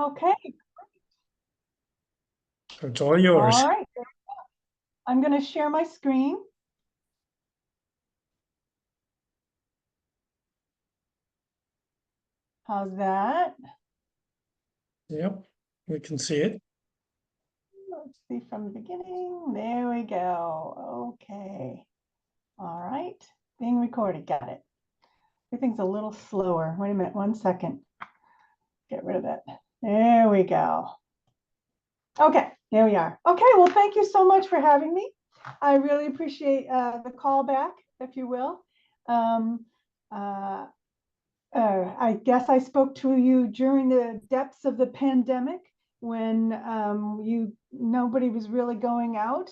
Okay, It's all yours. all right. I'm going to share my screen. How's that? Yep, we can see it. Let's see from the beginning. There we go. Okay. All right. Being recorded. Got it. Everything's a little slower. Wait a minute. 1 second. Get rid of that. There we go. Okay. There we are. Okay. Well, thank you so much for having me. I really appreciate the call back, if you will. Um, uh, I guess I spoke to you during the depths of the pandemic when nobody was really going out.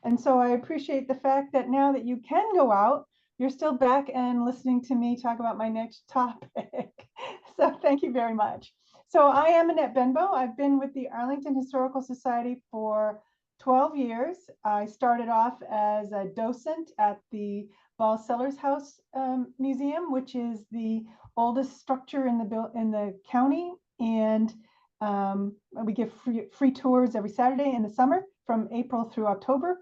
And so I appreciate the fact that now that you can go out, you're still back and listening to me talk about my next topic. So thank you very much. So I am Annette Benbow. I've been with the Arlington Historical Society for 12 years. I started off as a docent at the Ball Sellers House Museum, which is the oldest structure in the county, and we give free tours every Saturday in the summer from April through October.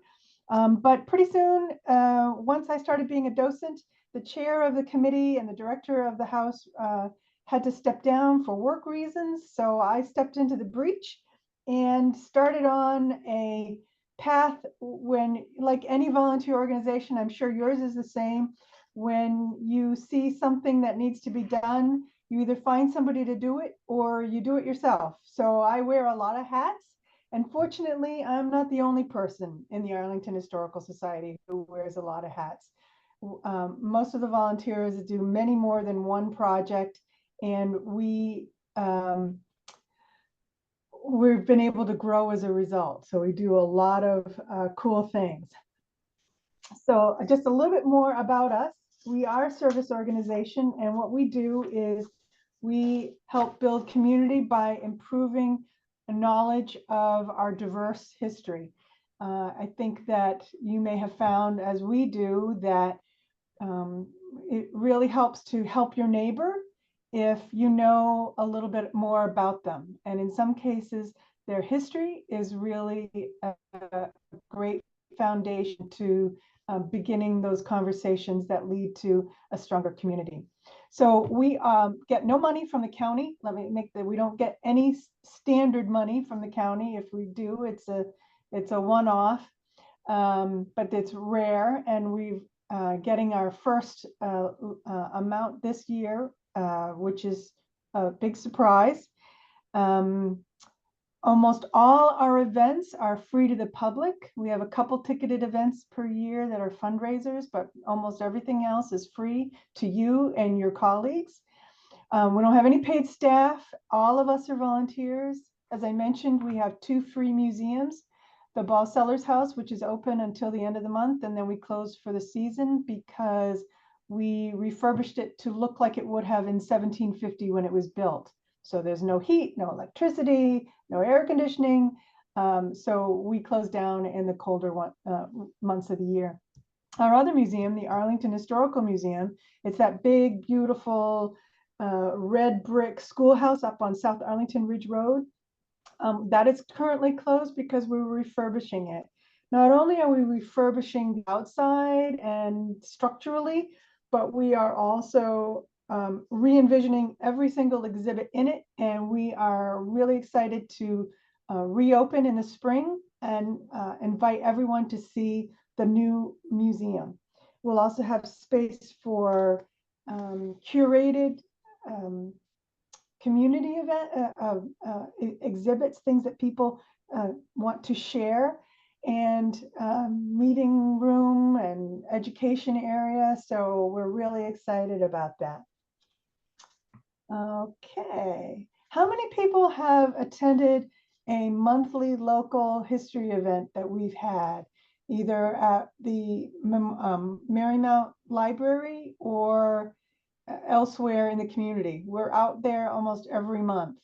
But pretty soon, once I started being a docent, the chair of the committee and the director of the house had to step down for work reasons. So I stepped into the breach and started on a path when, like any volunteer organization, I'm sure yours is the same, when you see something that needs to be done, you either find somebody to do it or you do it yourself. So I wear a lot of hats. And fortunately, I'm not the only person in the Arlington Historical Society who wears a lot of hats. Most of the volunteers do many more than one project, and we've been able to grow as a result. So we do a lot of cool things. So just a little bit more about us. We are a service organization, and what we do is we help build community by improving knowledge of our diverse history. I think that you may have found, as we do, that it really helps to help your neighbor if you know a little bit more about them. And in some cases, their history is really a great foundation to beginning those conversations that lead to a stronger community. So we get no money from the county. Let me make that we don't get any standard money from the county. If we do, it's a one-off, but it's rare. And we've getting our first amount this year, which is a big surprise. Almost all our events are free to the public. We have a couple ticketed events per year that are fundraisers, but almost everything else is free to you and your colleagues. We don't have any paid staff. All of us are volunteers. As I mentioned, we have 2 free museums. The Ball Sellers House, which is open until the end of the month, and then we close for the season because we refurbished it to look like it would have in 1750 when it was built. So there's no heat, no electricity, no air conditioning. So we close down in the colder months of the year. Our other museum, the Arlington Historical Museum, it's that big, beautiful red brick schoolhouse up on South Arlington Ridge Road. That is currently closed because we're refurbishing it. Not only are we refurbishing the outside and structurally, but we are also re-envisioning every single exhibit in it, and we are really excited to reopen in the spring and invite everyone to see the new museum. We'll also have space for curated community exhibits, things that people want to share, and meeting room and education area. So we're really excited about that. Okay. How many people have attended a monthly local history event that we've had, either at the Marymount Library or elsewhere in the community? We're out there almost every month.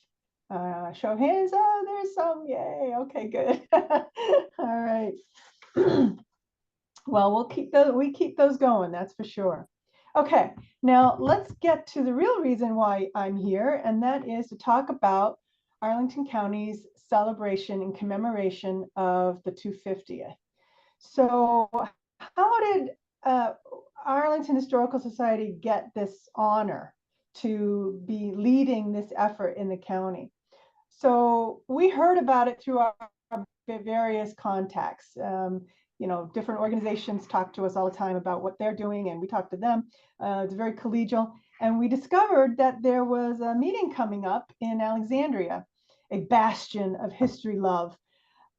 Show hands. Oh, there's some. Yay. Okay, good. All right. Well, we keep those going, that's for sure. Okay, now let's get to the real reason why I'm here, and that is to talk about Arlington County's celebration and commemoration of the 250th. So how did Arlington Historical Society get this honor to be leading this effort in the county? So we heard about it through our various contacts. Different organizations talk to us all the time about what they're doing, and we talk to them. It's very collegial. And we discovered that there was a meeting coming up in Alexandria, a bastion of history love.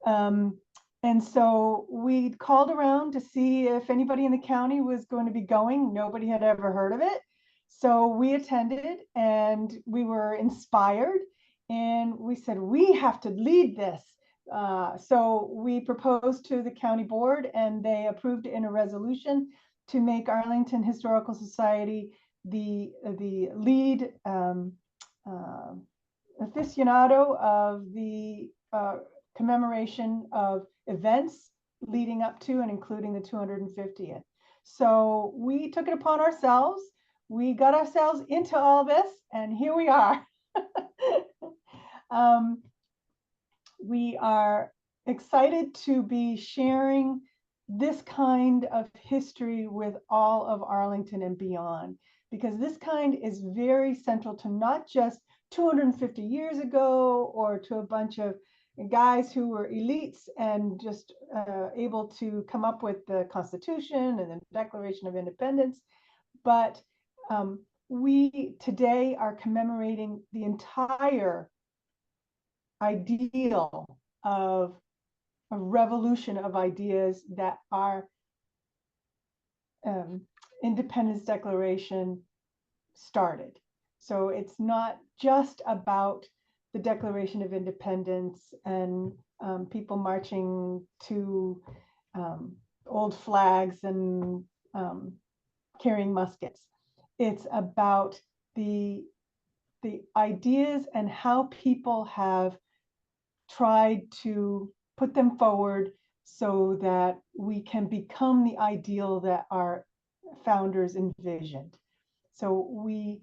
Um, and so we called around to see if anybody in the county was going to be going. Nobody had ever heard of it. So we attended and we were inspired, and we said, we have to lead this. So we proposed to the county board, and they approved it in a resolution to make Arlington Historical Society the lead aficionado of the commemoration of events leading up to and including the 250th. So we took it upon ourselves. We got ourselves into all this, and here we are. We are excited to be sharing this kind of history with all of Arlington and beyond, because this kind is very central to not just 250 years ago or to a bunch of guys who were elites and just able to come up with the Constitution and the Declaration of Independence, but we today are commemorating the entire ideal of a revolution of ideas that our Independence Declaration started. So it's not just about the Declaration of Independence and people marching to old flags and carrying muskets. It's about the ideas and how people have tried to put them forward so that we can become the ideal that our founders envisioned. So we've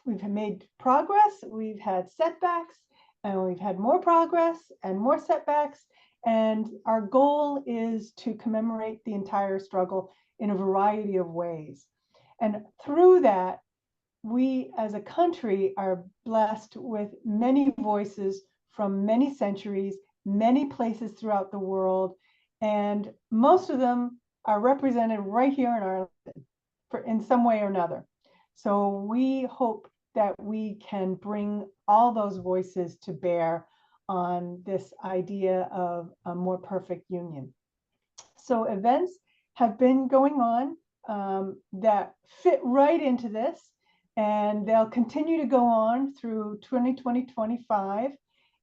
made progress, we've had setbacks, and we've had more progress and more setbacks. And our goal is to commemorate the entire struggle in a variety of ways. And through that, we as a country are blessed with many voices from many centuries, many places throughout the world, and most of them are represented right here in Arlington in some way or another. So we hope that we can bring all those voices to bear on this idea of a more perfect union. So events have been going on that fit right into this, and they'll continue to go on through 2020-25,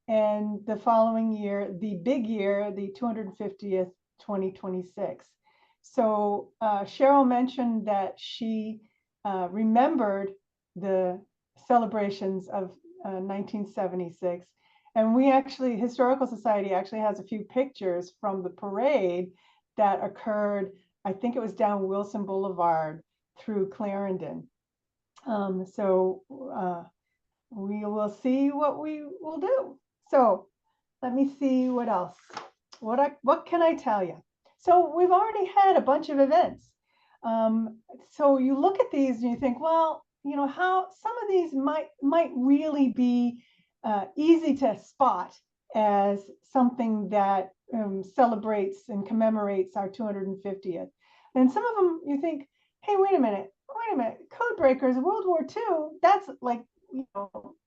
and the following year, the big year, the 250th, 2026. So Cheryl mentioned that she remembered the celebrations of 1976. And we actually, Historical Society actually has a few pictures from the parade that occurred, I think it was down Wilson Boulevard through Clarendon. So we will see what we will do. So let me see what else. What can I tell you? So we've already had a bunch of events. So you look at these and you think, well, how some of these might really be easy to spot as something that celebrates and commemorates our 250th. And some of them you think, hey, wait a minute, Code Breakers, World War II, that's like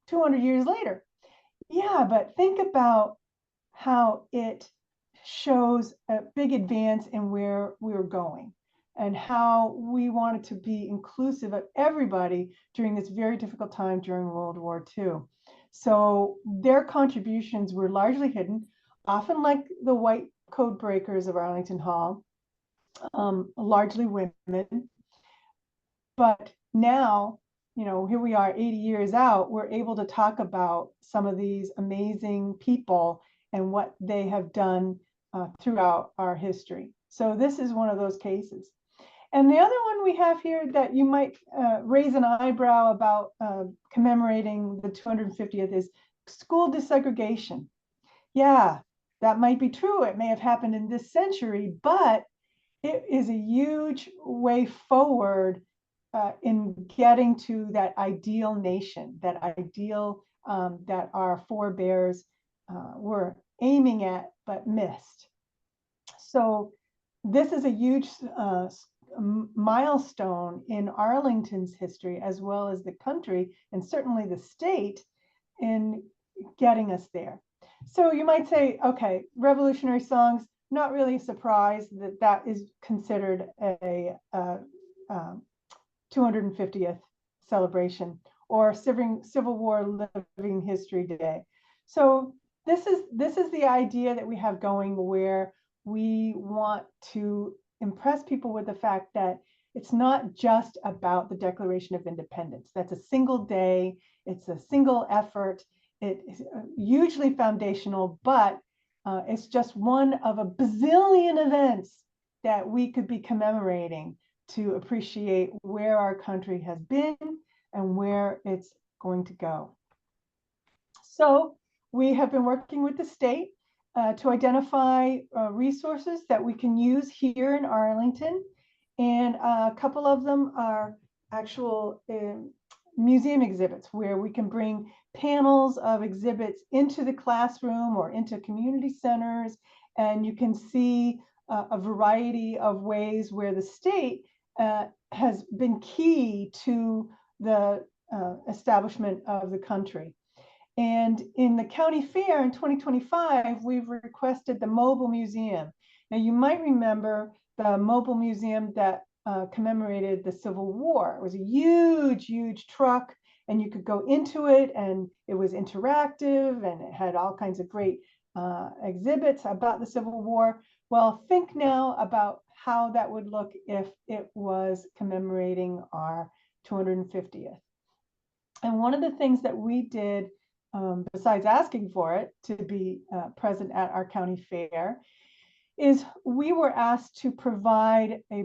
200 years later. Yeah, but think about how it shows a big advance in where we're going and how we wanted to be inclusive of everybody during this very difficult time during World War II. So their contributions were largely hidden, often like the white code breakers of Arlington Hall, largely women. But now, here we are 80 years out, we're able to talk about some of these amazing people and what they have done throughout our history. So this is one of those cases. And the other one we have here that you might raise an eyebrow about commemorating the 250th is school desegregation. Yeah, that might be true. It may have happened in this century, but it is a huge way forward in getting to that ideal nation, that ideal that our forebears were aiming at but missed. So this is a huge milestone in Arlington's history, as well as the country, and certainly the state, in getting us there. So you might say, okay, revolutionary songs, not really a surprise that that is considered a 250th celebration or Civil War Living History Day. So this is the idea that we have going, where we want to impress people with the fact that it's not just about the Declaration of Independence. That's a single day. It's a single effort. It is hugely foundational, but it's just one of a bazillion events that we could be commemorating to appreciate where our country has been and where it's going to go. So we have been working with the state to identify resources that we can use here in Arlington. And a couple of them are actual museum exhibits, where we can bring panels of exhibits into the classroom or into community centers. And you can see a variety of ways where the state has been key to the establishment of the country. And in the county fair in 2025, we've requested the mobile museum. Now, you might remember the mobile museum that commemorated the Civil War. It was a huge, huge truck, and you could go into it, and it was interactive, and it had all kinds of great exhibits about the Civil War. Well, think now about how that would look if it was commemorating our 250th. And one of the things that we did, besides asking for it to be present at our county fair, is we were asked to provide a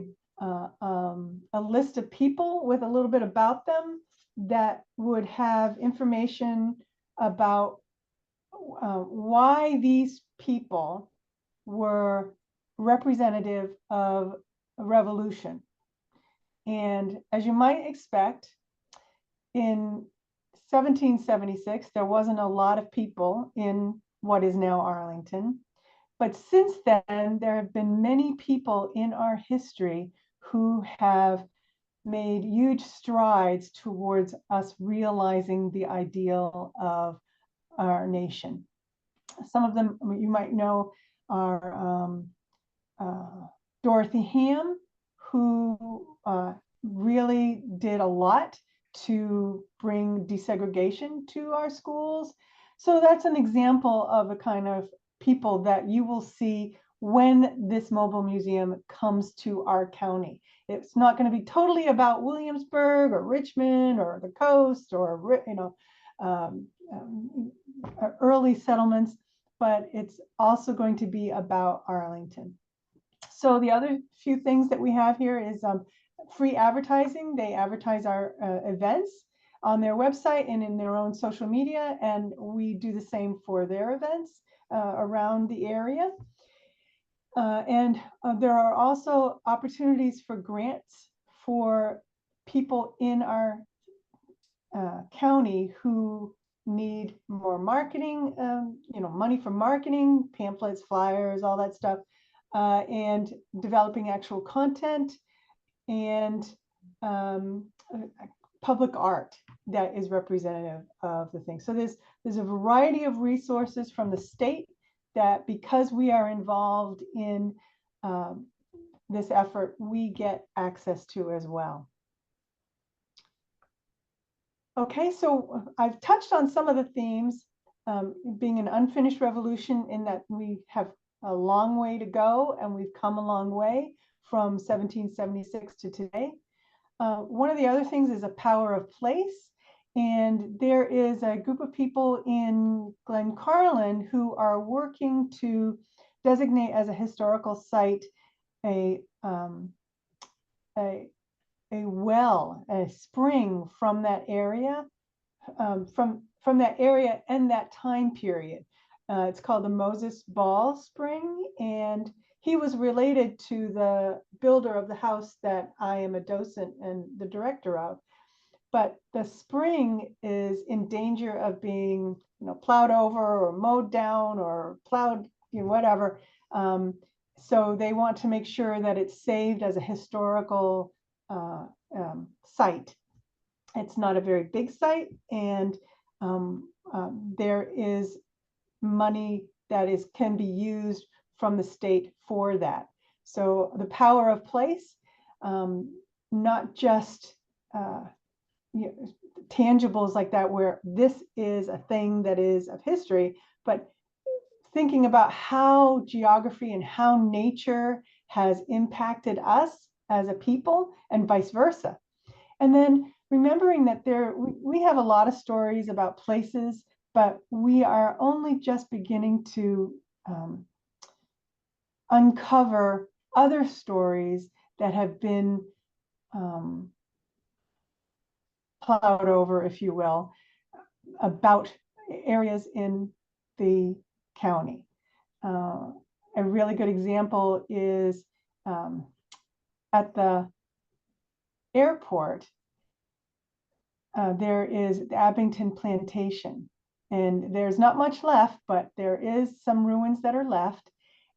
list of people with a little bit about them that would have information about why these people were representative of a revolution. And as you might expect, in 1776, there wasn't a lot of people in what is now Arlington. But since then, there have been many people in our history who have made huge strides towards us realizing the ideal of our nation. Some of them you might know are Dorothy Ham, who really did a lot to bring desegregation to our schools. So that's an example of a kind of people that you will see when this mobile museum comes to our county. It's not going to be totally about Williamsburg or Richmond or the coast or, you know, early settlements, but it's also going to be about Arlington. So the other few things that we have here is free advertising. They advertise our events on their website and in their own social media, and we do the same for their events around the area. And there are also opportunities for grants for people in our county who need more marketing, you know, money for marketing, pamphlets, flyers, all that stuff, and developing actual content and public art that is representative of the thing. So there's a variety of resources from the state that, because we are involved in this effort, we get access to as well. Okay, so I've touched on some of the themes, being an unfinished revolution, in that we have a long way to go, and we've come a long way from 1776 to today. One of the other things is a power of place. And there is a group of people in Glencarlin who are working to designate as a historical site a a well, a spring from that area, from that area and that time period. It's called the Moses Ball Spring, and he was related to the builder of the house that I am a docent and the director of. But the spring is in danger of being, plowed over or mowed down or plowed, whatever. So they want to make sure that it's saved as a historical site. It's not a very big site, and there is money that can be used from the state for that. So the power of place, not just tangibles like that, where this is a thing that is of history, but thinking about how geography and how nature has impacted us as a people and vice versa. And then remembering that we have a lot of stories about places, but we are only just beginning to uncover other stories that have been plowed over, if you will, about areas in the county. A really good example is at the airport, there is the Abington Plantation, and there's not much left, but there is some ruins that are left.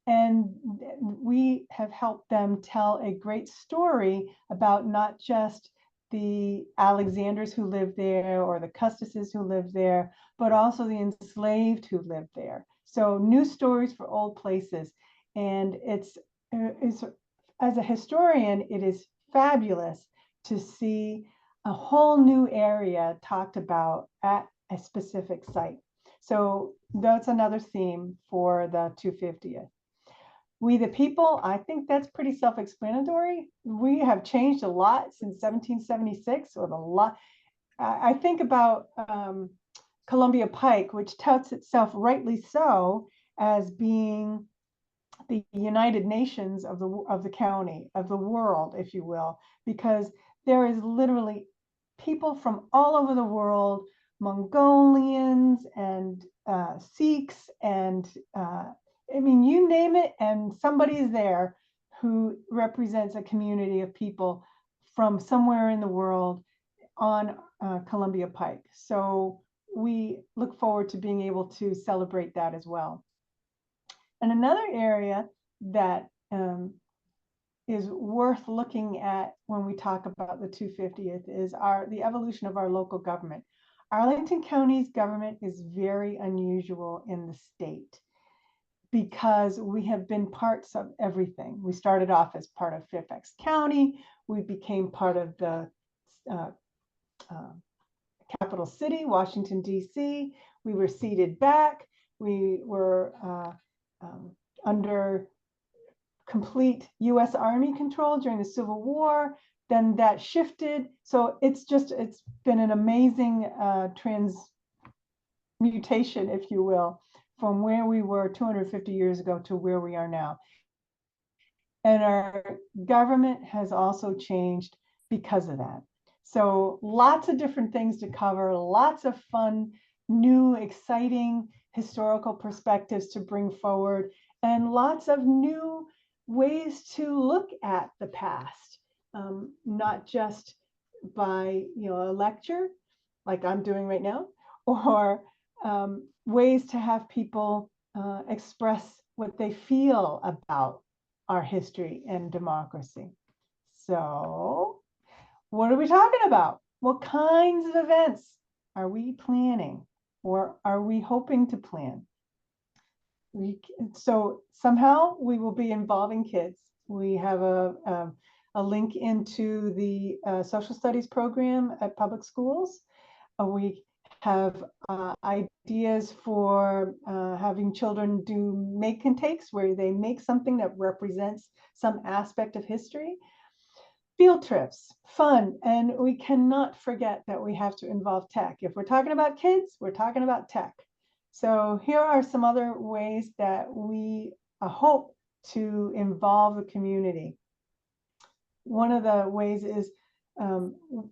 And we have helped them tell a great story about not just the Alexanders who lived there or the Custuses who lived there, but also the enslaved who lived there. So new stories for old places. And it's as a historian, it is fabulous to see a whole new area talked about at a specific site. So that's another theme for the 250th. We the people, I think that's pretty self-explanatory. We have changed a lot since 1776 with a lot. I think about Columbia Pike, which touts itself rightly so as being the United Nations of the county, of the world, if you will, because there is literally people from all over the world, Mongolians and Sikhs and I mean, you name it, and somebody's there who represents a community of people from somewhere in the world on Columbia Pike. So we look forward to being able to celebrate that as well. And another area that is worth looking at when we talk about the 250th is the evolution of our local government. Arlington County's government is very unusual in the state, because we have been parts of everything. We started off as part of Fairfax County. We became part of the capital city, Washington, D.C. We were ceded back. We were under complete U.S. Army control during the Civil War. Then that shifted. So it's been an amazing transmutation, if you will, from where we were 250 years ago to where we are now. And our government has also changed because of that. So lots of different things to cover, lots of fun, new, exciting historical perspectives to bring forward, and lots of new ways to look at the past, not just by a lecture like I'm doing right now, or ways to have people express what they feel about our history and democracy. So what are we talking about? What kinds of events are we planning, or are we hoping to plan? So somehow we will be involving kids. We have a link into the social studies program at public schools. We have ideas for having children do make and takes, where they make something that represents some aspect of history. Field trips, fun, and we cannot forget that we have to involve tech. If we're talking about kids, we're talking about tech. So here are some other ways that we hope to involve the community. one of the ways is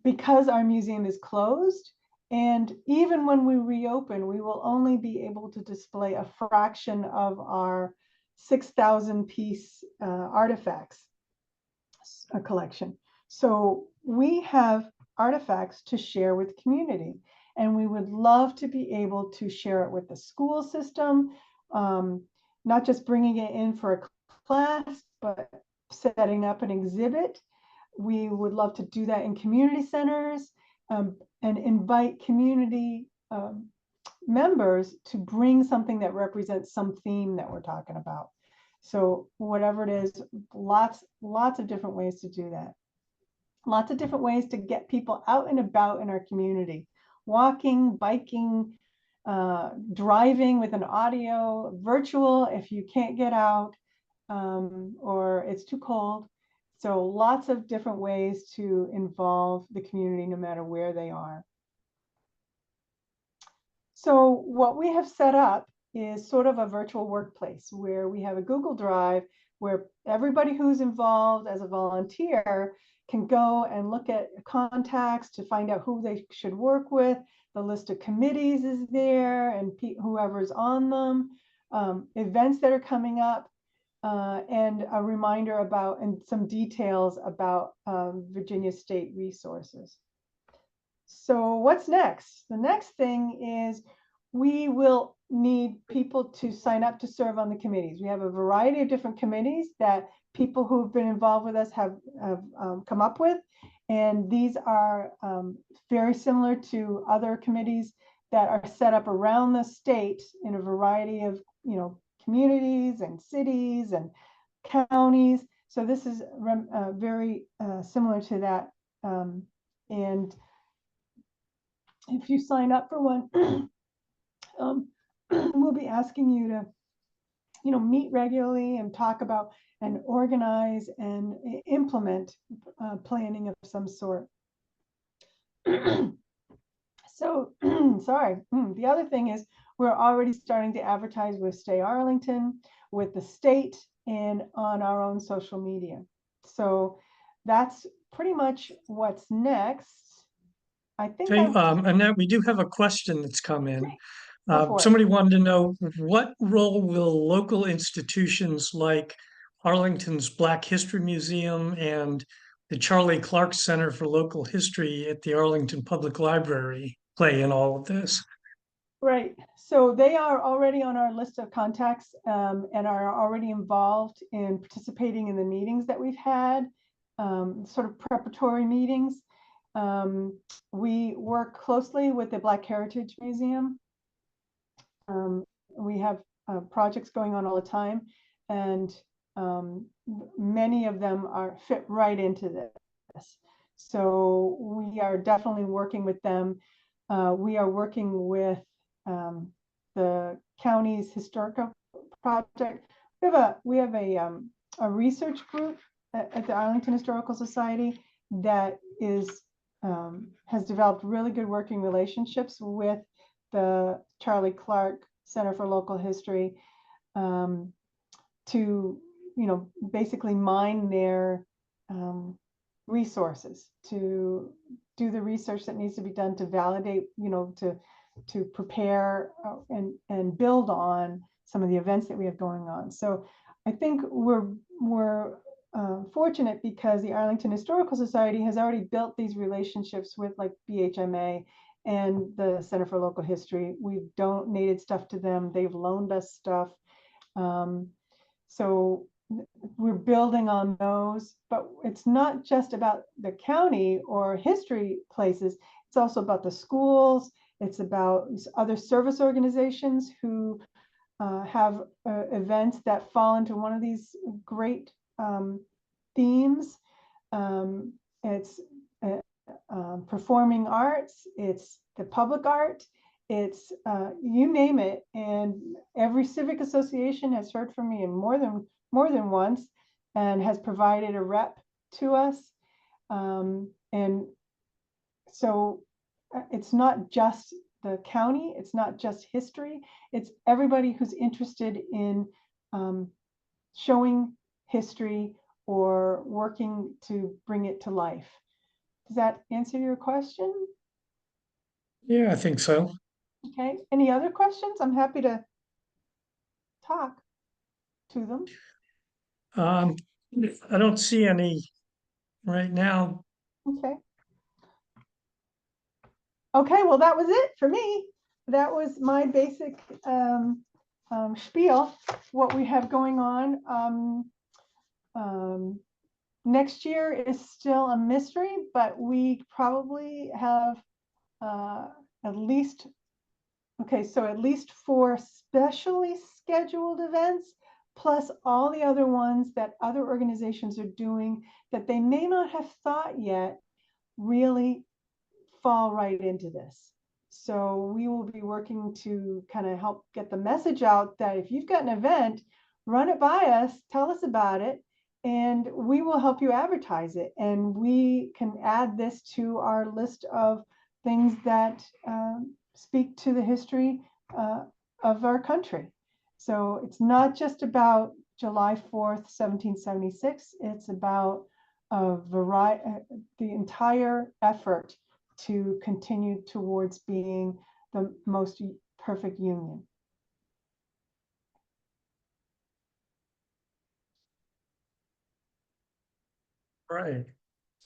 because our museum is closed, and even when we reopen, we will only be able to display a fraction of our 6,000 piece artifacts collection. So we have artifacts to share with the community, and we would love to be able to share it with the school system, not just bringing it in for a class, but setting up an exhibit. We would love to do that in community centers, and invite community members to bring something that represents some theme that we're talking about. So whatever it is, lots of different ways to do that. Lots of different ways to get people out and about in our community, walking, biking, driving with an audio, virtual if you can't get out, or it's too cold. So lots of different ways to involve the community no matter where they are. So what we have set up is sort of a virtual workplace where we have a Google Drive where everybody who's involved as a volunteer can go and look at contacts to find out who they should work with. The list of committees is there and whoever's on them, events that are coming up, and a reminder about and some details about Virginia State resources. So what's next? The next thing is we will need people to sign up to serve on the committees. We have a variety of different committees that people who've been involved with us have come up with. And these are very similar to other committees that are set up around the state in a variety of, communities and cities and counties. So this is very similar to that. And if you sign up for one, we'll be asking you to, meet regularly and talk about and organize and implement planning of some sort. So, sorry. The other thing is we're already starting to advertise with Stay Arlington, with the state, and on our own social media. So that's pretty much what's next. I think Hey, Annette, we do have a question that's come in. Go for it. Somebody wanted to know, what role will local institutions like Arlington's Black History Museum and the Charlie Clark Center for Local History at the Arlington Public Library play in all of this? Right. So they are already on our list of contacts, and are already involved in participating in the meetings that we've had, sort of preparatory meetings. We work closely with the Black Heritage Museum. We have projects going on all the time, and many of them fit right into this. So we are definitely working with them. We are working with the county's historical project. We have a research group at the Arlington Historical Society that has developed really good working relationships with the Charlie Clark Center for Local History, to basically mine their resources, to do the research that needs to be done to validate, to prepare and build on some of the events that we have going on. So I think we're fortunate because the Arlington Historical Society has already built these relationships with like BHMA and the Center for Local History. We've donated stuff to them. They've loaned us stuff. So we're building on those, but it's not just about the county or history places. It's also about the schools. It's about other service organizations who have events that fall into one of these great themes. It's performing arts, it's the public art, it's you name it. And every civic association has heard from me in more than once and has provided a rep to us. And so it's not just the county, it's not just history, it's everybody who's interested in showing history or working to bring it to life. Does that answer your question? Yeah, I think so. Okay. Any other questions? I'm happy to talk to them. Um, I don't see any right now. Okay. Okay, well, that was it for me. That was my basic spiel, what we have going on. Next year is still a mystery, but we probably have at least, okay, so at least 4 specially scheduled events, plus all the other ones that other organizations are doing that they may not have thought yet really fall right into this. So we will be working to kind of help get the message out that if you've got an event, run it by us, tell us about it, and we will help you advertise it. And we can add this to our list of things that speak to the history of our country. So it's not just about July 4th, 1776. It's about a variety, the entire effort to continue towards being the most perfect union. Right.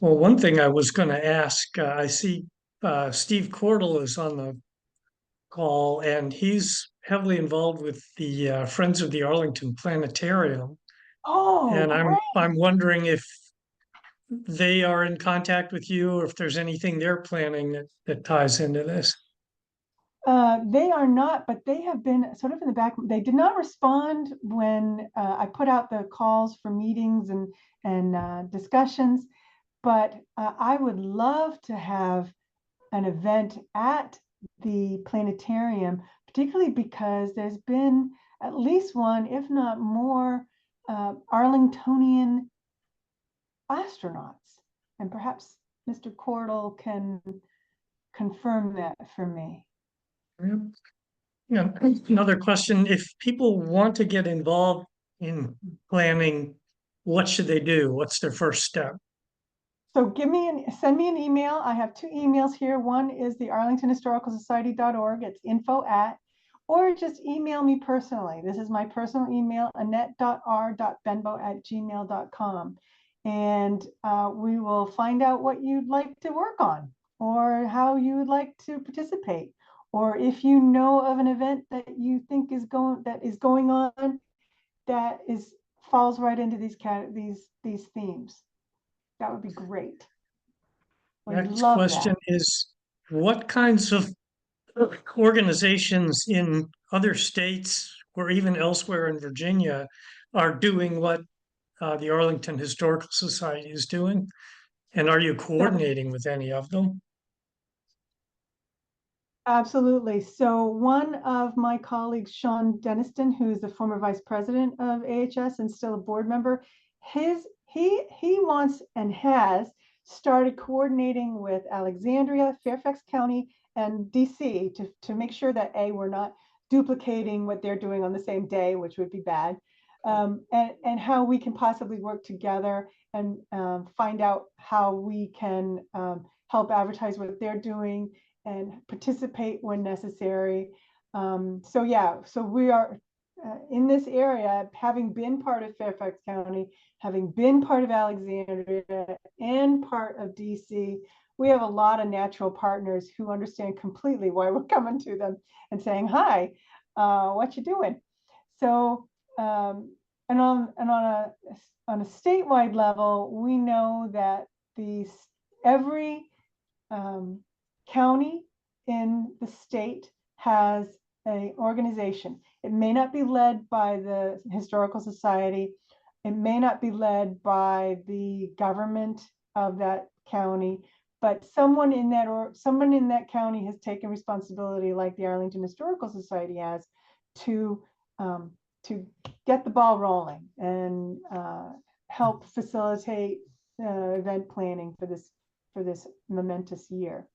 Well, one thing I was going to ask, I see Steve Cordell is on the call, and he's heavily involved with the Friends of the Arlington Planetarium. Oh, And great. I'm wondering if they are in contact with you, or if there's anything they're planning that ties into this. They are not, but they have been sort of in the back. They did not respond when I put out the calls for meetings and discussions, but I would love to have an event at the planetarium, particularly because there's been at least one, if not more, Arlingtonian astronauts. And perhaps Mr. Cordell can confirm that for me. Yep. Yeah. Another question, if people want to get involved in planning, what should they do? What's their first step? So send me an email. I have 2 emails here. One is the arlingtonhistoricalsociety.org. It's info at, or just email me personally. This is my personal email, annette.r.benbow@gmail.com. And we will find out what you'd like to work on or how you would like to participate. Or if you know of an event that you think is going on that falls right into these themes. That would be great. We'd Next love question that. is, what kinds of organizations in other states or even elsewhere in Virginia are doing what the Arlington Historical Society is doing? And are you So, coordinating with any of them? absolutely. So one of my colleagues, Sean Deniston, who's the former vice president of AHS and still a board member, he wants and has started coordinating with Alexandria, Fairfax County, and DC to make sure that we're not duplicating what they're doing on the same day, which would be bad. And how we can possibly work together and find out how we can help advertise what they're doing and participate when necessary. So yeah, so we are in this area, having been part of Fairfax County, having been part of Alexandria and part of DC, we have a lot of natural partners who understand completely why we're coming to them and saying, hi, what you doing? So, and on a statewide level, we know that every county in the state has an organization. It may not be led by the Historical Society. It may not be led by the government of that county, but someone in that county has taken responsibility, like the Arlington Historical Society has, to to get the ball rolling and help facilitate event planning for this momentous year.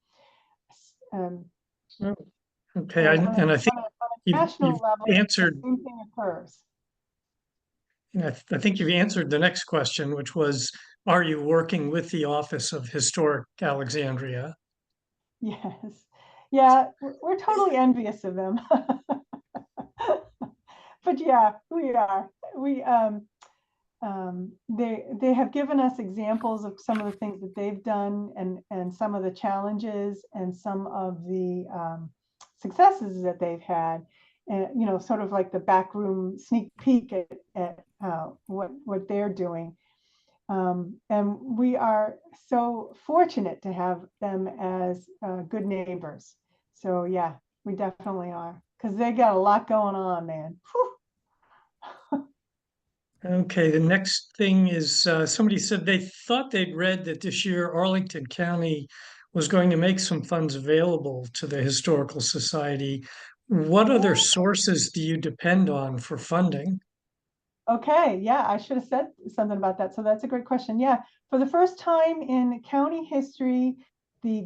Um, Okay, and and I think on a you've national level, the answered same thing occurs. I think you've answered the next question, which was, are you working with the Office of Historic Alexandria? Yes. Yeah, we're totally envious of them. But yeah, we are. We they have given us examples of some of the things that they've done and some of the challenges and some of the successes that they've had, and you know, sort of like the backroom sneak peek at what they're doing. And we are so fortunate to have them as good neighbors. So yeah, we definitely are, because they got a lot going on, man. Whew. Okay, the next thing is somebody said they thought they'd read that this year Arlington County was going to make some funds available to the Historical Society. What other sources do you depend on for funding? Okay, yeah, I should have said something about that. So that's a great question. Yeah, for the first time in county history, the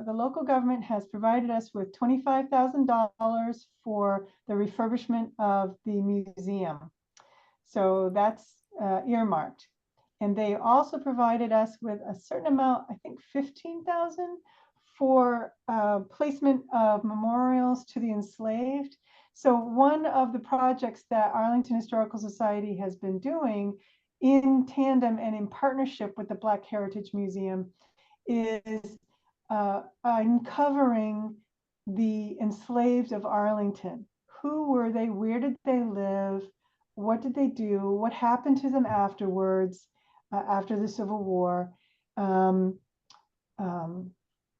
local government has provided us with $25,000 for the refurbishment of the museum. So that's earmarked. And they also provided us with a certain amount, I think 15,000 for placement of memorials to the enslaved. So one of the projects that Arlington Historical Society has been doing in tandem and in partnership with the Black Heritage Museum is uncovering the enslaved of Arlington. Who were they? Where did they live? What did they do? What happened to them afterwards, after the Civil War? Um, um,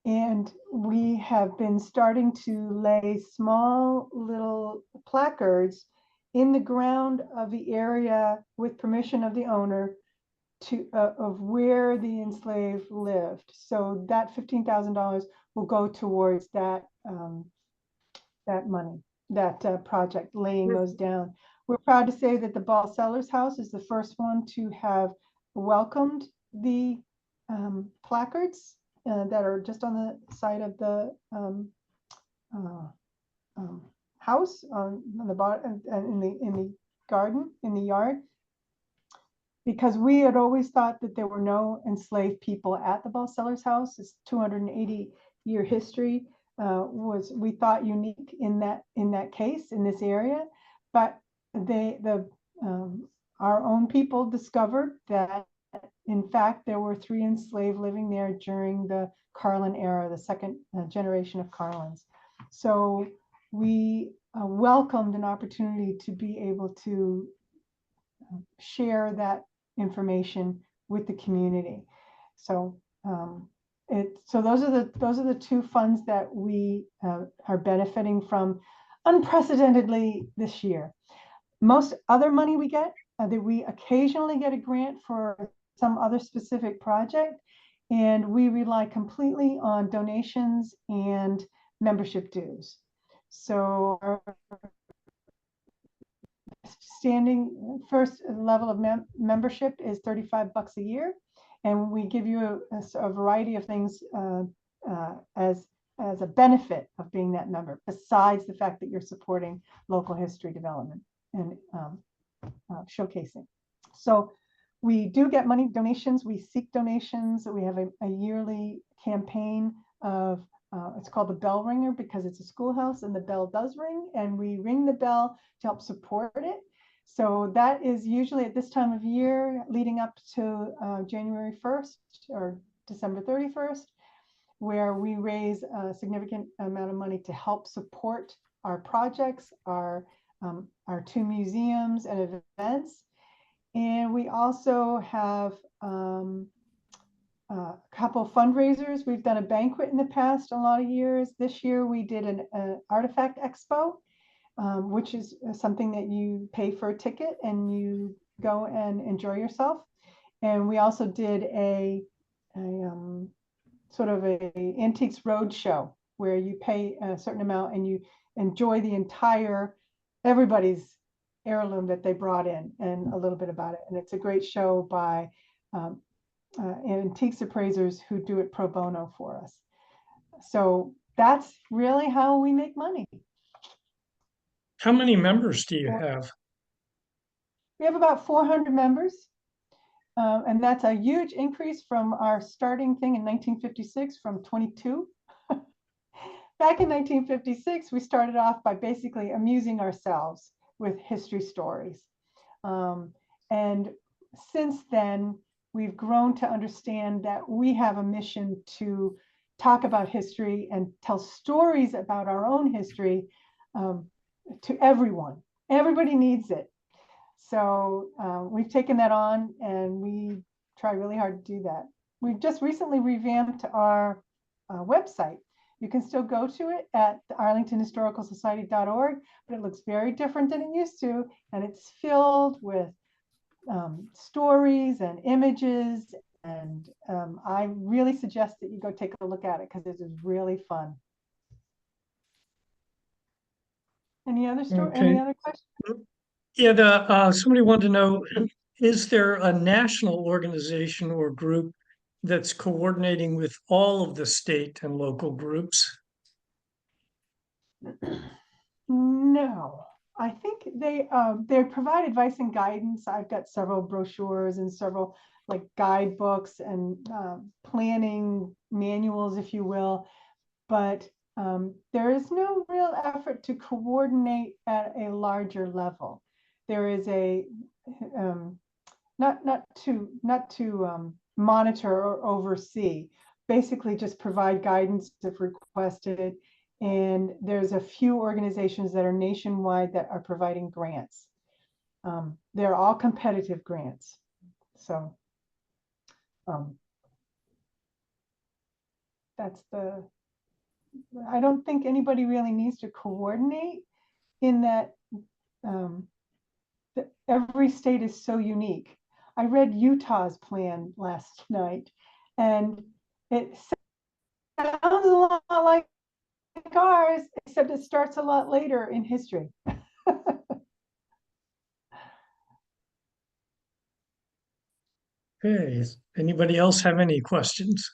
and we have been starting to lay small little placards in the ground of the area with permission of the owner of where the enslaved lived. So that $15,000 will go towards that money, that project, laying those down. We're proud to say that the Ball Sellers House is the first one to have welcomed the placards that are just on the side of the uh, um, house on the bottom in the garden, in the yard, because we had always thought that there were no enslaved people at the Ball Sellers House. It's 280-year history, was, we thought, unique in that case in this area. But our own people discovered that in fact there were 3 enslaved living there during the Carlin era, the second generation of Carlins. So we welcomed an opportunity to be able to share that information with the community. So so those are the 2 funds that we are benefiting from unprecedentedly this year. Most other money we get, that we occasionally get a grant for some other specific project, and we rely completely on donations and membership dues. So our standing first level of membership is $35 a year, and we give you a variety of things as a benefit of being that member, besides the fact that you're supporting local history development and showcasing. So we do get money donations. We seek donations. We have a yearly campaign of it's called the bell ringer, because it's a schoolhouse and the bell does ring, and we ring the bell to help support it. So that is usually at this time of year leading up to January 1st or December 31st, where we raise a significant amount of money to help support our projects, our 2 museums and events. And we also have a couple of fundraisers. We've done a banquet in the past, a lot of years. This year we did an artifact expo, which is something that you pay for a ticket and you go and enjoy yourself. And we also did a sort of a antiques road show, where you pay a certain amount and you enjoy the entire, everybody's heirloom that they brought in and a little bit about it. And it's a great show by antiques appraisers who do it pro bono for us. So that's really how we make money. How many members do you have? We have about 400 members. And that's a huge increase from our starting thing in 1956 from 22. Back in 1956, we started off by basically amusing ourselves with history stories. And since then, we've grown to understand that we have a mission to talk about history and tell stories about our own history to everyone. Everybody needs it. So we've taken that on and we try really hard to do that. We've just recently revamped our website. You can still go to it at the arlingtonhistoricalsociety.org, but it looks very different than it used to. And it's filled with stories and images. And I really suggest that you go take a look at it because it is really fun. Any other story? Okay. Any other questions? Yeah, somebody wanted to know, is there a national organization or group that's coordinating with all of the state and local groups? No, I think they provide advice and guidance. I've got several brochures and several like guidebooks and planning manuals, if you will, but there is no real effort to coordinate at a larger level. There is a not to monitor or oversee, basically just provide guidance if requested. And there's a few organizations that are nationwide that are providing grants. They're all competitive grants. So that's I don't think anybody really needs to coordinate in that every state is so unique. I read Utah's plan last night, and it sounds a lot like ours, except it starts a lot later in history. Okay, anybody else have any questions?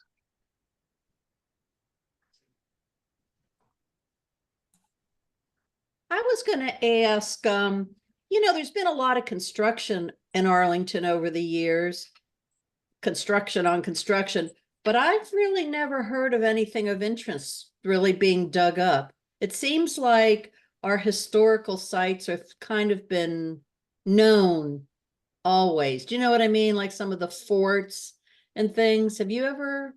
I was going to ask, there's been a lot of construction in Arlington over the years, construction on construction, but I've really never heard of anything of interest really being dug up. It seems like our historical sites have kind of been known always. Do you know what I mean? Like some of the forts and things. Have you ever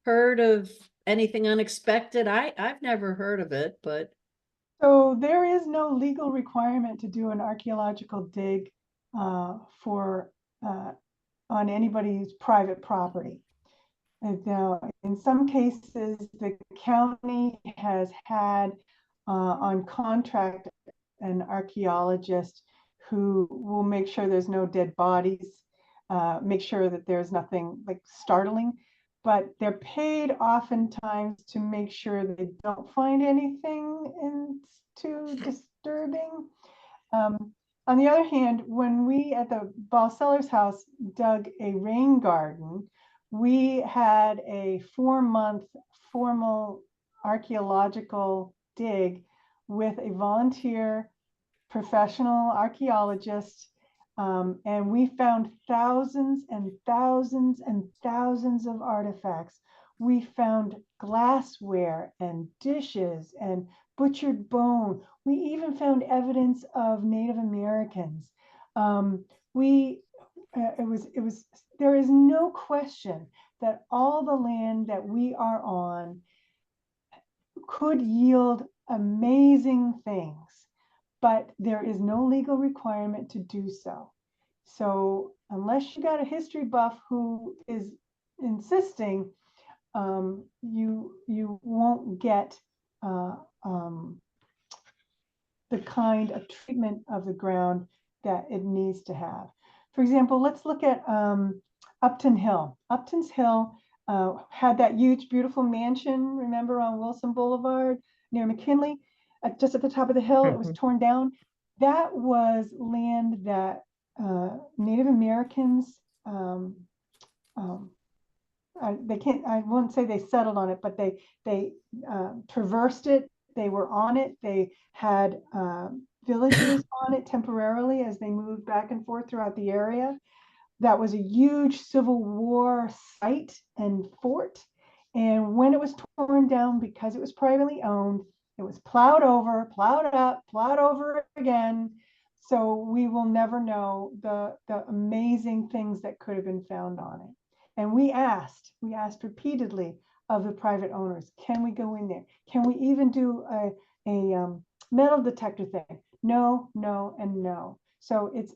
heard of anything unexpected? I've never heard of it, but So there is no legal requirement to do an archaeological dig for on anybody's private property. And now, in some cases, the county has had on contract an archaeologist who will make sure there's no dead bodies, make sure that there's nothing like startling, but they're paid oftentimes to make sure they don't find anything too disturbing. On the other hand, when we at the Ballseller's house dug a rain garden, we had a 4-month formal archaeological dig with a volunteer professional archaeologist. And we found thousands and thousands and thousands of artifacts. We found glassware and dishes and butchered bone. We even found evidence of Native Americans. There is no question that all the land that we are on could yield amazing things, but there is no legal requirement to do so. So unless you got a history buff who is insisting, you won't get the kind of treatment of the ground that it needs to have. For example, let's look at Upton Hill. Upton's Hill had that huge, beautiful mansion, remember, on Wilson Boulevard near McKinley, just at the top of the hill. It was torn down. That was land that Native Americans, I won't say they settled on it, but they traversed it. They were on it. They had villages on it temporarily as they moved back and forth throughout the area. That was a huge Civil War site and fort. And when it was torn down, because it was privately owned, it was plowed over, plowed up, plowed over again. So we will never know the amazing things that could have been found on it. And we asked repeatedly of the private owners, can we go in there? Can we even do a metal detector thing? No, no, and no. So it's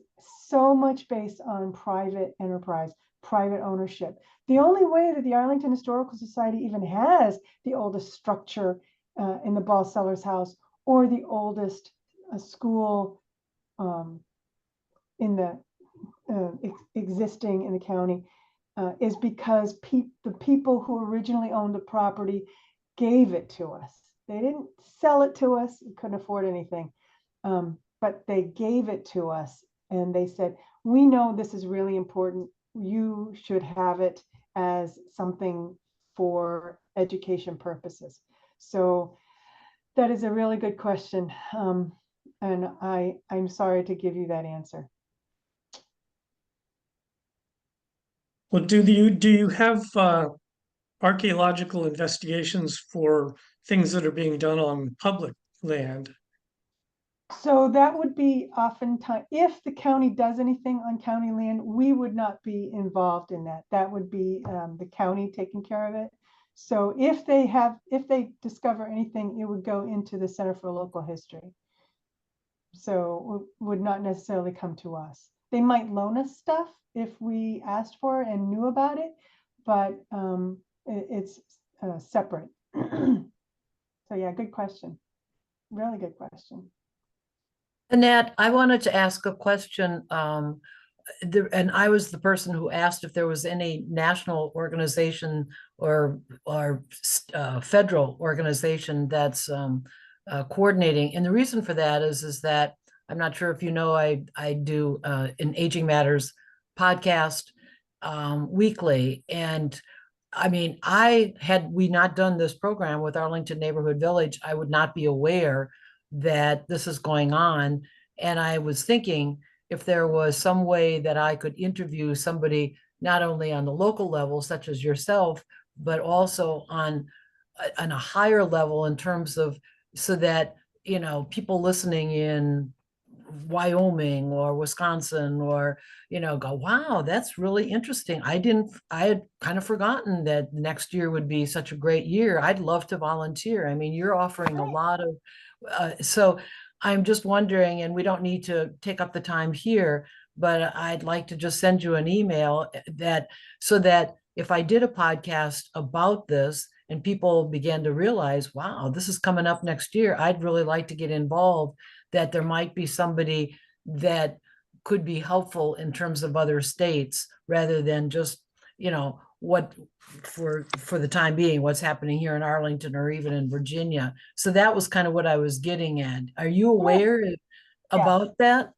so much based on private enterprise, private ownership. The only way that the Arlington Historical Society even has the oldest structure in the Ball Cellars House or the oldest school in the existing in the county is because the people who originally owned the property gave it to us. They didn't sell it to us. We couldn't afford anything. But they gave it to us and they said, we know this is really important. You should have it as something for education purposes. So that is a really good question. And I'm sorry to give you that answer. Well, do you have archaeological investigations for things that are being done on public land? So that would be oftentimes, if the county does anything on county land, we would not be involved in that. That would be the county taking care of it. So if they discover anything, it would go into the Center for Local History. So would not necessarily come to us. They might loan us stuff if we asked for it and knew about it, but it's separate. So yeah, good question. Really good question. Annette, I wanted to ask a question. And I was the person who asked if there was any national organization or federal organization that's coordinating. And the reason for that is that I'm not sure if you know, I do an Aging Matters podcast weekly. And I mean, had we not done this program with Arlington Neighborhood Village, I would not be aware that this is going on. And I was thinking if there was some way that I could interview somebody, not only on the local level, such as yourself, but also on a higher level in terms of, so that, you know, people listening in Wyoming or Wisconsin or, you know, go, wow, that's really interesting. I had kind of forgotten that next year would be such a great year. I'd love to volunteer. I mean, you're offering a lot of, so I'm just wondering, and we don't need to take up the time here, but I'd like to just send you an email that, so that if I did a podcast about this and people began to realize, wow, this is coming up next year, I'd really like to get involved, that there might be somebody that could be helpful in terms of other states rather than just, you know, what for the time being, what's happening here in Arlington or even in Virginia. So that was kind of what I was getting at. Are you aware about that?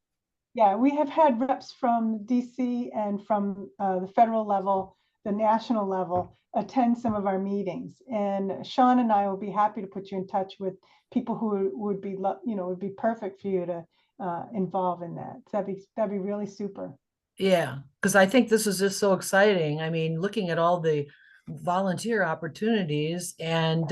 Yeah, we have had reps from DC and from the federal level, the national level, attend some of our meetings. And Sean and I will be happy to put you in touch with people who would be, would be perfect for you to involve in that. So that'd be really super. Yeah, because I think this is just so exciting. I mean, looking at all the volunteer opportunities and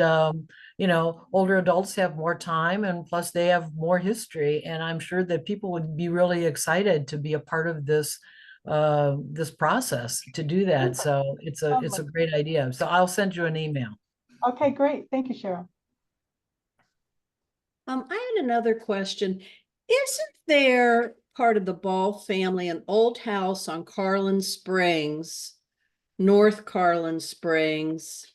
you know, older adults have more time and plus they have more history. And I'm sure that people would be really excited to be a part of this this process to do that. So it's a great idea. So I'll send you an email. Okay, great. Thank you, Cheryl. I had another question. Isn't there part of the Ball family an old house on Carlin Springs, North Carlin Springs?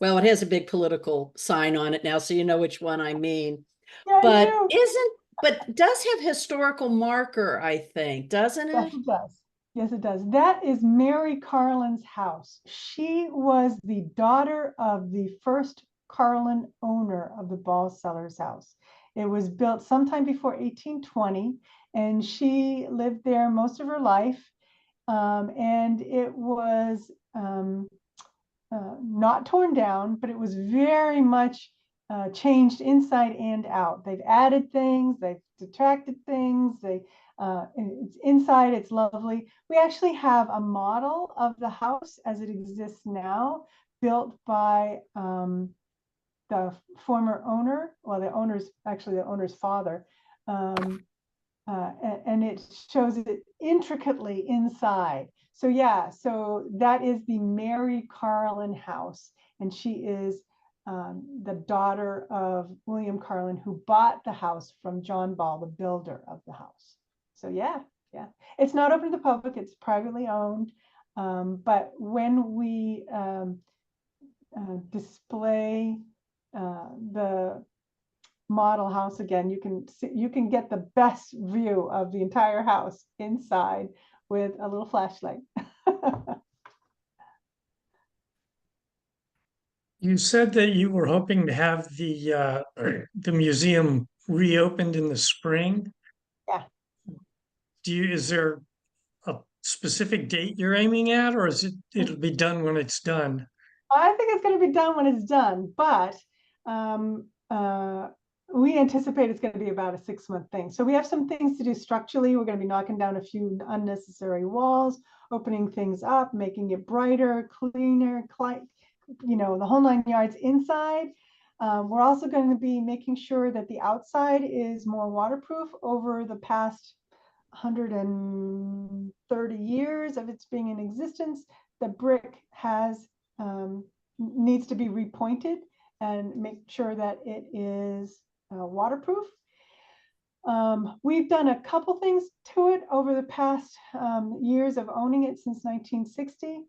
Well, it has a big political sign on it now, so you know which one I mean. Yeah, But I do. but does have historical marker, I think, doesn't it? Yes, it does. Yes, it does. That is Mary Carlin's house. She was the daughter of the first Carlin owner of the Ball Cellars house. It was built sometime before 1820, and she lived there most of her life. And it was not torn down, but it was very much changed inside and out. They've added things, they've detracted things. It's inside, it's lovely. We actually have a model of the house as it exists now, built by the former owner, well, the owner's father. And it shows it intricately inside. So yeah, so that is the Mary Carlin house. And she is the daughter of William Carlin, who bought the house from John Ball, the builder of the house. So yeah. It's not open to the public, it's privately owned. But when we display the model house again, you can get the best view of the entire house inside with a little flashlight. You said that you were hoping to have the museum reopened in the spring. Yeah. Is there a specific date you're aiming at, or it'll be done when it's done? I think it's going to be done when it's done, but we anticipate it's going to be about a 6-month thing. So we have some things to do structurally. We're going to be knocking down a few unnecessary walls, opening things up, making it brighter, cleaner, the whole 9 yards inside. We're also going to be making sure that the outside is more waterproof. Over the past 130 years of its being in existence, the brick needs to be repointed and make sure that it is waterproof. We've done a couple things to it over the past years of owning it since 1960,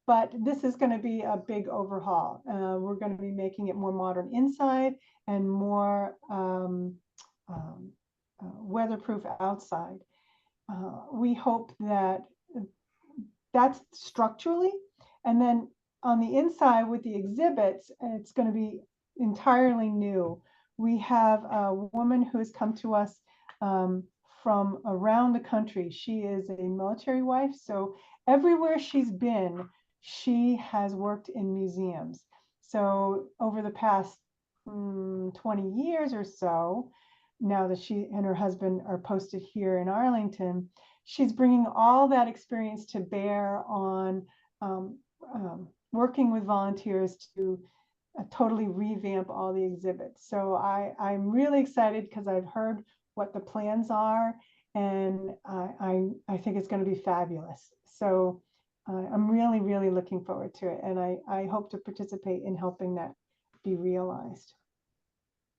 but this is going to be a big overhaul. We're going to be making it more modern inside and more weatherproof outside. We hope that that's structurally, and then on the inside with the exhibits, it's going to be entirely new. We have a woman who has come to us from around the country. She is a military wife, so everywhere she's been, she has worked in museums. So over the past 20 years or so, now that she and her husband are posted here in Arlington, she's bringing all that experience to bear on working with volunteers to totally revamp all the exhibits. So I'm really excited because I've heard what the plans are, and I think it's going to be fabulous. So I'm really, really looking forward to it, and I hope to participate in helping that be realized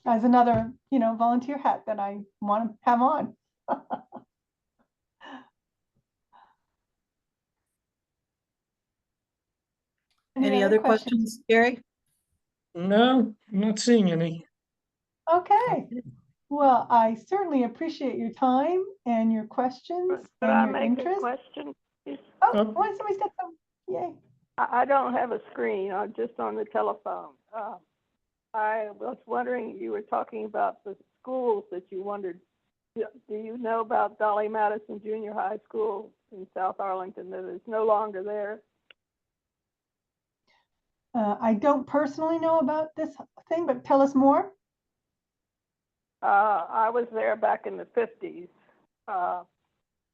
as another, volunteer hat that I want to have on. Any other questions, Gary? No, I'm not seeing any. Okay. Well, I certainly appreciate your time and your questions and your interest. Question? Oh, somebody's got some. Yay. I don't have a screen. I'm just on the telephone. I was wondering, you were talking about the schools that you wondered. Do you know about Dolly Madison Junior High School in South Arlington that is no longer there? I don't personally know about this thing, but tell us more. I was there back in the 50s,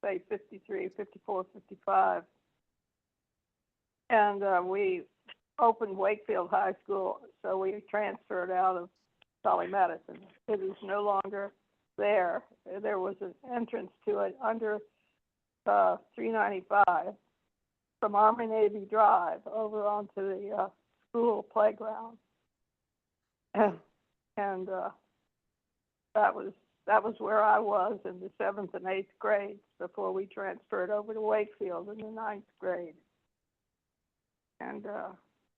say 53, 54, 55. And we opened Wakefield High School, so we transferred out of Dolly Madison. It is no longer there. There was an entrance to it under 395 from Army Navy Drive over onto the school playground. And that was where I was in the 7th and 8th grades before we transferred over to Wakefield in the 9th grade. And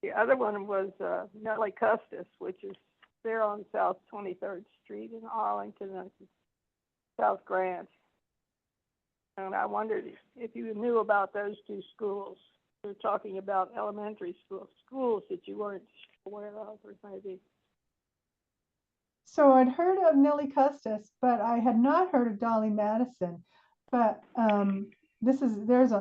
the other one was Nellie Custis, which is there on South 23rd Street in Arlington, South Grant. And I wondered if you knew about those two schools. We're talking about elementary schools that you weren't aware of, or maybe. So I'd heard of Nellie Custis, but I had not heard of Dolly Madison. But there's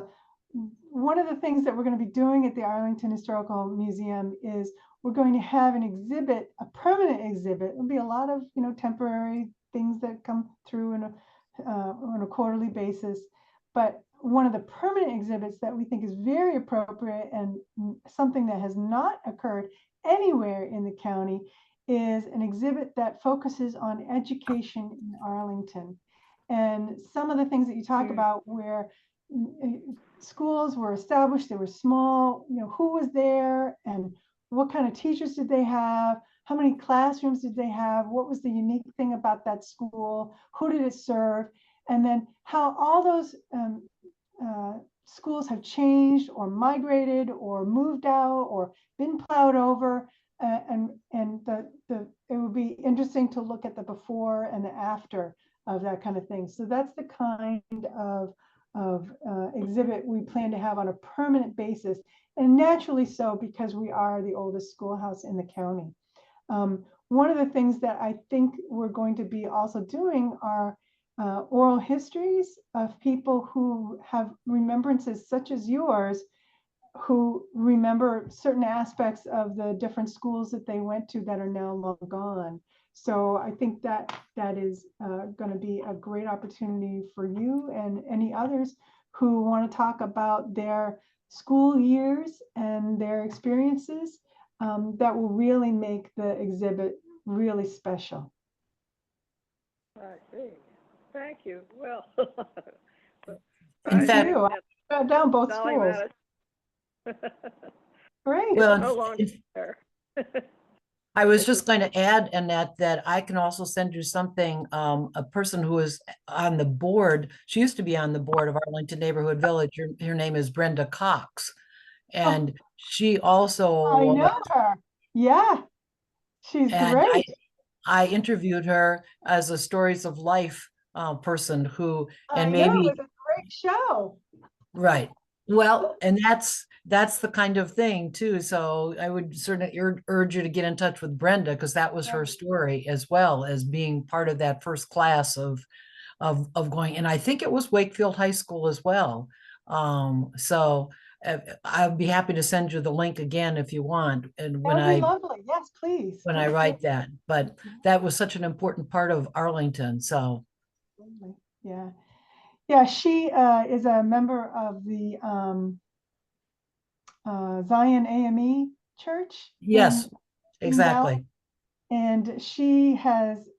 one of the things that we're going to be doing at the Arlington Historical Museum is we're going to have an exhibit, a permanent exhibit. There'll be a lot of, temporary things that come through on a quarterly basis. But one of the permanent exhibits that we think is very appropriate and something that has not occurred anywhere in the county is an exhibit that focuses on education in Arlington. And some of the things that you talk about where schools were established, they were small, who was there and what kind of teachers did they have? How many classrooms did they have? What was the unique thing about that school? Who did it serve? And then how all those schools have changed or migrated or moved out or been plowed over. And it would be interesting to look at the before and the after of that kind of thing. So that's the kind of exhibit we plan to have on a permanent basis, and naturally so because we are the oldest schoolhouse in the county. One of the things that I think we're going to be also doing are oral histories of people who have remembrances such as yours, who remember certain aspects of the different schools that they went to that are now long gone. So I think that is going to be a great opportunity for you and any others who want to talk about their school years and their experiences. That will really make the exhibit really special. I see. Thank you. Well, In fact, I got down both Dolly schools. Madison. Great. well, No longer there. I was just going to add, Annette, that I can also send you something, a person who is on the board. She used to be on the board of Arlington Neighborhood Village. Her name is Brenda Cox. And she also, I know her. Yeah, she's and great. I interviewed her as a Stories of Life person who, I and know, maybe, it was a great show. right. Well, and that's the kind of thing too. So I would certainly urge you to get in touch with Brenda, because that was her story as well as being part of that first class of going. And I think it was Wakefield High School as well. So I'd be happy to send you the link again if you want. And That would be lovely. Yes, please. when I write that, but that was such an important part of Arlington. So Yeah. Yeah, she is a member of the Zion AME Church. yes, in Dallas. exactly. And she has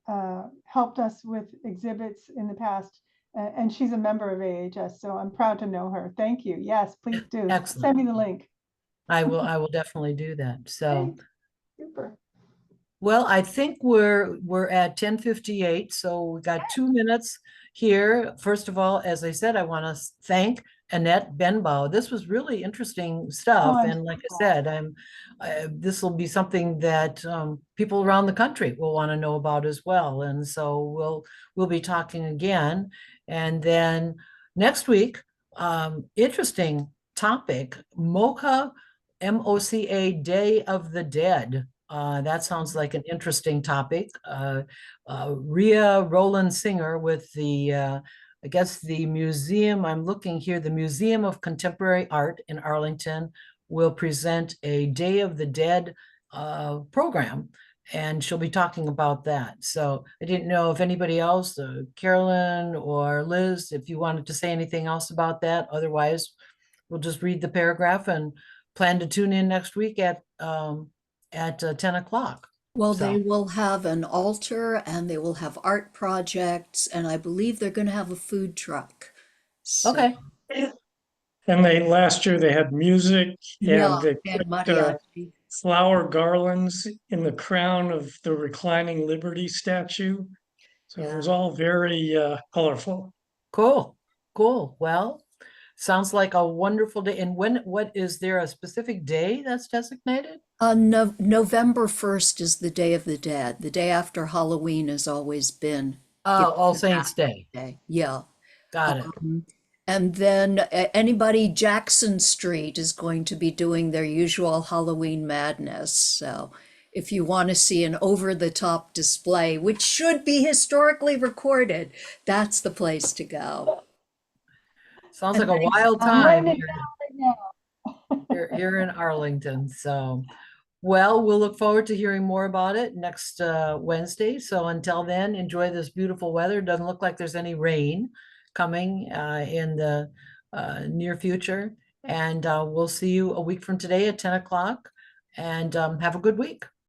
helped us with exhibits in the past, and she's a member of AHS, so I'm proud to know her. Thank you. Yes, please do. Excellent. Send me the link. I will definitely do that. So, Great. Super. well, I think we're at 10:58, so we got 2 minutes here. First of all, as I said, I want to thank Annette Benbow. This was really interesting stuff, I'm and like so I said, this will be something that people around the country will want to know about as well. And so we'll be talking again, and then next week, interesting topic, MOCA Day of the Dead. That sounds like an interesting topic. Rhea Roland Singer with I guess the museum, I'm looking here, the Museum of Contemporary Art in Arlington will present a Day of the Dead program, and she'll be talking about that. So I didn't know if anybody else, Carolyn or Liz, if you wanted to say anything else about that. Otherwise, we'll just read the paragraph and plan to tune in next week at 10 o'clock. Well, So. they will have an altar and they will have art projects, and I believe they're going to have a food truck. So, Okay. And last year they had music yeah, and they and put mariachi. flower garlands in the crown of the reclining Liberty statue. So it was Yeah. all very colorful. Cool. Well, sounds like a wonderful day. And what is there a specific day that's designated? November 1st is the Day of the Dead. The day after Halloween has always been All Saints Day. Yeah. Got it. And then anybody Jackson Street is going to be doing their usual Halloween madness. So if you want to see an over-the-top display, which should be historically recorded, that's the place to go. Sounds like a wild I'm time writing it down right now. here in Arlington. So, Well, we'll look forward to hearing more about it next Wednesday. So until then, enjoy this beautiful weather. Doesn't look like there's any rain coming in the near future. And we'll see you a week from today at 10 o'clock. And have a good week.